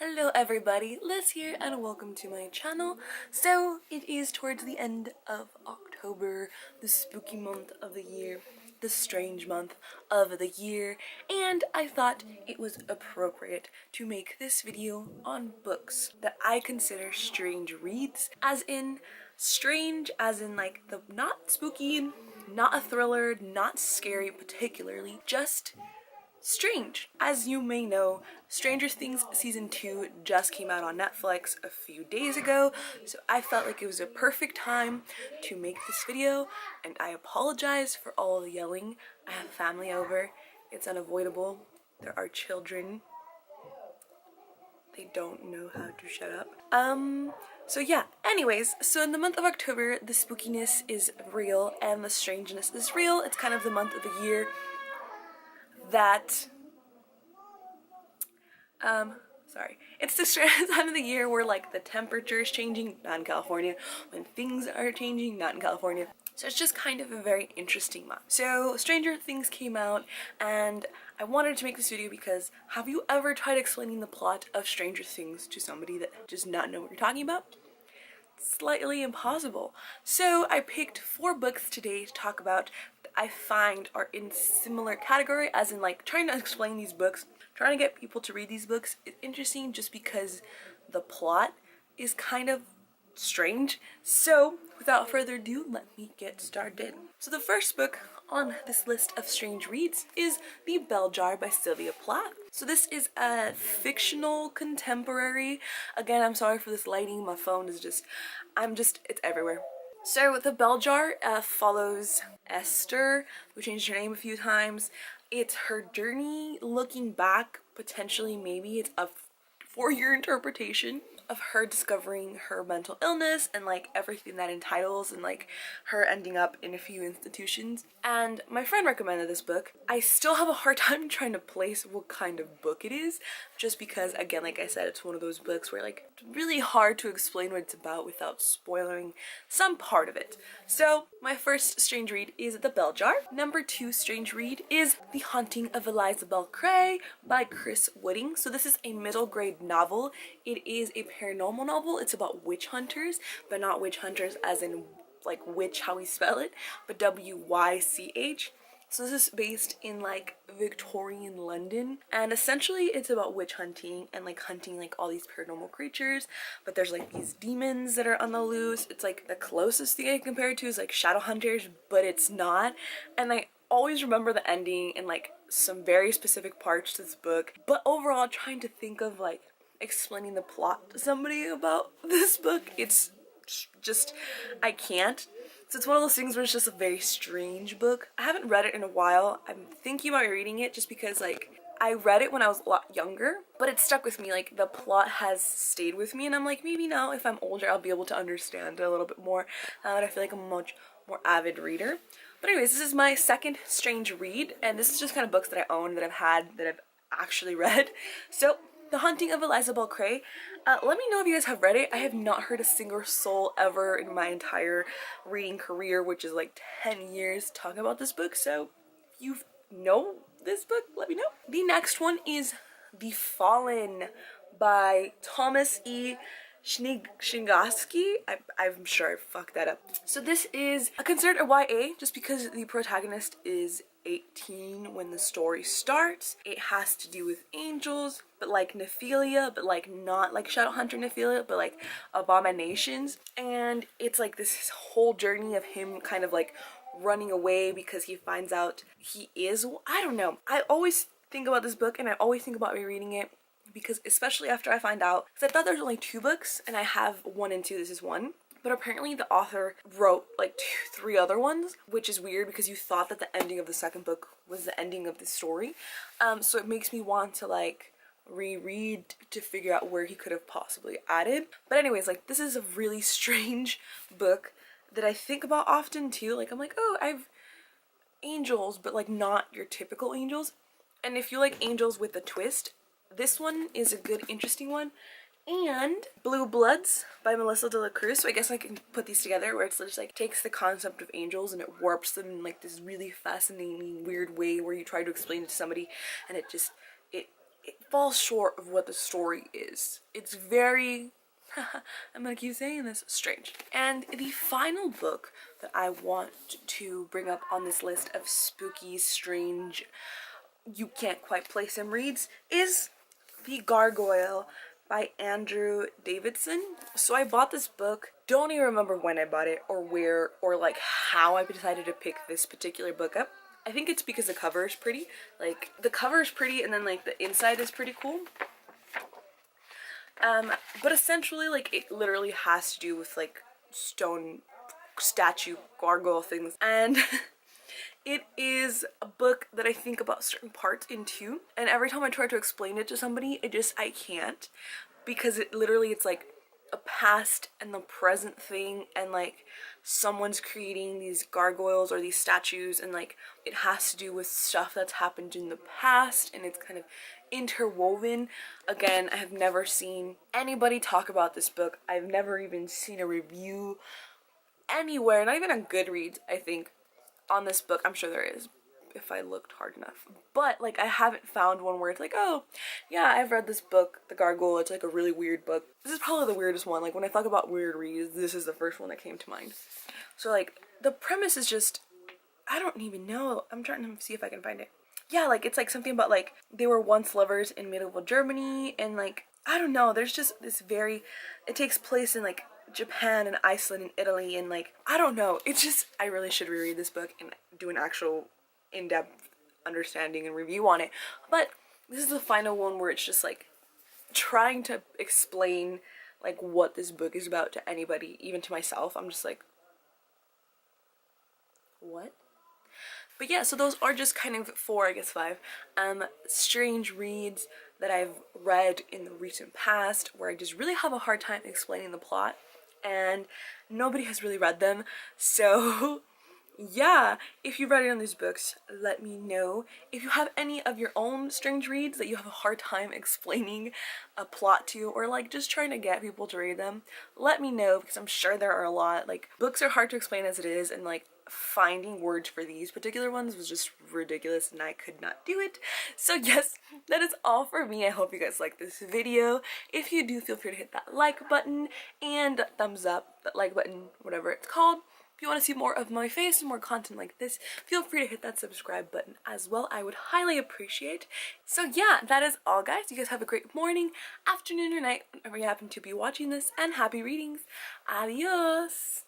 Hello everybody, Liz here and welcome to my channel. So it is towards the end of October, the spooky month of the year, the strange month of the year, and I thought it was appropriate to make this video on books that I consider strange reads, as in strange as in like the not spooky, not a thriller, not scary particularly, just strange. As you may know, Stranger Things season 2 just came out on Netflix a few days ago, so I felt like it was a perfect time to make this video, and I apologize for all the yelling. I have family over. It's unavoidable. There are children. They don't know how to shut up. So yeah, anyways, so in the month of October, the spookiness is real and the strangeness is real. It's kind of the month of the year that it's the time of the year where like the temperature is changing, not in California, when things are changing, not in California. So it's just kind of a very interesting month. So Stranger Things came out and I wanted to make this video because have you ever tried explaining the plot of Stranger Things to somebody that does not know what you're talking about? Slightly impossible. So I picked 4 books today to talk about that I find are in similar category, as in like trying to explain these books, trying to get people to read these books is interesting just because the plot is kind of strange. So without further ado, let me get started. So the first book on this list of strange reads is The Bell Jar by Sylvia Plath. So this is a fictional contemporary. Again, I'm sorry for this lighting. My phone is just, it's everywhere. So The Bell Jar follows Esther, who changed her name a few times. It's her journey looking back, potentially maybe it's a 4-year interpretation of her discovering her mental illness and like everything that entitles, and like her ending up in a few institutions. And my friend recommended this book. I still have a hard time trying to place what kind of book it is, just because again, like I said, it's one of those books where like it's really hard to explain what it's about without spoiling some part of it. So my first strange read is The Bell Jar. Number 2 strange read is The Haunting of Eliza Cray by Chris Wooding. So this is a middle grade novel. It is a paranormal novel. It's about witch hunters, but not witch hunters as in like witch how we spell it, but W-Y-C-H. So this is based in like Victorian London, and essentially it's about witch hunting and like hunting like all these paranormal creatures, but there's like these demons that are on the loose. It's like the closest thing I can compare it to is like shadow hunters, but it's not. And I always remember the ending and like some very specific parts to this book, but overall trying to think of like explaining the plot to somebody about this book, it's just, I can't. So it's one of those things where it's just a very strange book. I haven't read it in a while. I'm thinking about reading it just because like I read it when I was a lot younger, but it stuck with me. Like the plot has stayed with me, and I'm like, maybe now if I'm older I'll be able to understand it a little bit more. I feel like I'm a much more avid reader. But anyways, this is my second strange read, and this is just kind of books that I own, that I've had, that I've actually read. So The Haunting of Eliza Cray. Let me know if you guys have read it. I have not heard a single soul ever in my entire reading career, which is like 10 years, talking about this book. So if you know this book, let me know. The next one is Befallen by Thomas E. Shingaski. I'm sure I fucked that up. So this is considered a YA just because the protagonist is 18 when the story starts. It has to do with angels, but like Nephilia, but like not like Shadowhunter Nephilia, but like abominations. And it's like this whole journey of him kind of like running away because he finds out he is, I don't know. I always think about this book and I always think about rereading it, because especially after I find out, because I thought there's only 2 books and I have 1 and 2, this is 1. But apparently the author wrote like 3 other ones, which is weird because you thought that the ending of the second book was the ending of the story. So it makes me want to like reread to figure out where he could have possibly added. But anyways, like this is a really strange book that I think about often too. Like I'm like, oh, I've angels, but like not your typical angels. And if you like angels with a twist, this one is a good, interesting one. And Blue Bloods by Melissa de la Cruz. So I guess I can put these together where it's just like takes the concept of angels and it warps them in like this really fascinating, weird way where you try to explain it to somebody and it falls short of what the story is. It's very, I'm gonna keep saying this, strange. And the final book that I want to bring up on this list of spooky, strange, you can't quite place him reads is The Gargoyle by Andrew Davidson. So I bought this book, don't even remember when I bought it or where or like how I decided to pick this particular book up. I think it's because the cover is pretty. Like the cover is pretty and then like the inside is pretty cool. But essentially like it literally has to do with like stone statue gargoyle things, and it is a book that I think about certain parts into, and every time I try to explain it to somebody, I can't, because it literally, it's like a past and the present thing, and like someone's creating these gargoyles or these statues, and like it has to do with stuff that's happened in the past, and it's kind of interwoven. Again, I have never seen anybody talk about this book. I've never even seen a review anywhere, not even on Goodreads, I think, on this book. I'm sure there is if I looked hard enough, but like I haven't found one where it's like, oh yeah, I've read this book, The Gargoyle, it's like a really weird book. This is probably the weirdest one. Like when I talk about weird reads, this is the first one that came to mind. So like the premise is just, I don't even know, I'm trying to see if I can find it. Yeah, like it's like something about like they were once lovers in medieval Germany, and like I don't know, there's just this very, it takes place in like Japan and Iceland and Italy, and like I don't know, it's just, I really should reread this book and do an actual in-depth understanding and review on it. But this is the final one where it's just like trying to explain like what this book is about to anybody, even to myself. I'm just like, what? But yeah, so those are just kind of 4, I guess 5 strange reads that I've read in the recent past where I just really have a hard time explaining the plot, and nobody has really read them. So yeah, if you've read any of these books, let me know. If you have any of your own strange reads that you have a hard time explaining a plot to, or like just trying to get people to read them, let me know, because I'm sure there are a lot. Like books are hard to explain as it is, and like finding words for these particular ones was just ridiculous, and I could not do it. So yes, that is all for me. I hope you guys like this video. If you do, feel free to hit that like button and thumbs up, that like button, whatever it's called. If you want to see more of my face and more content like this, feel free to hit that subscribe button as well. I would highly appreciate. So yeah, that is all, guys. You guys have a great morning, afternoon, or night, whenever you happen to be watching this, and happy readings. Adios!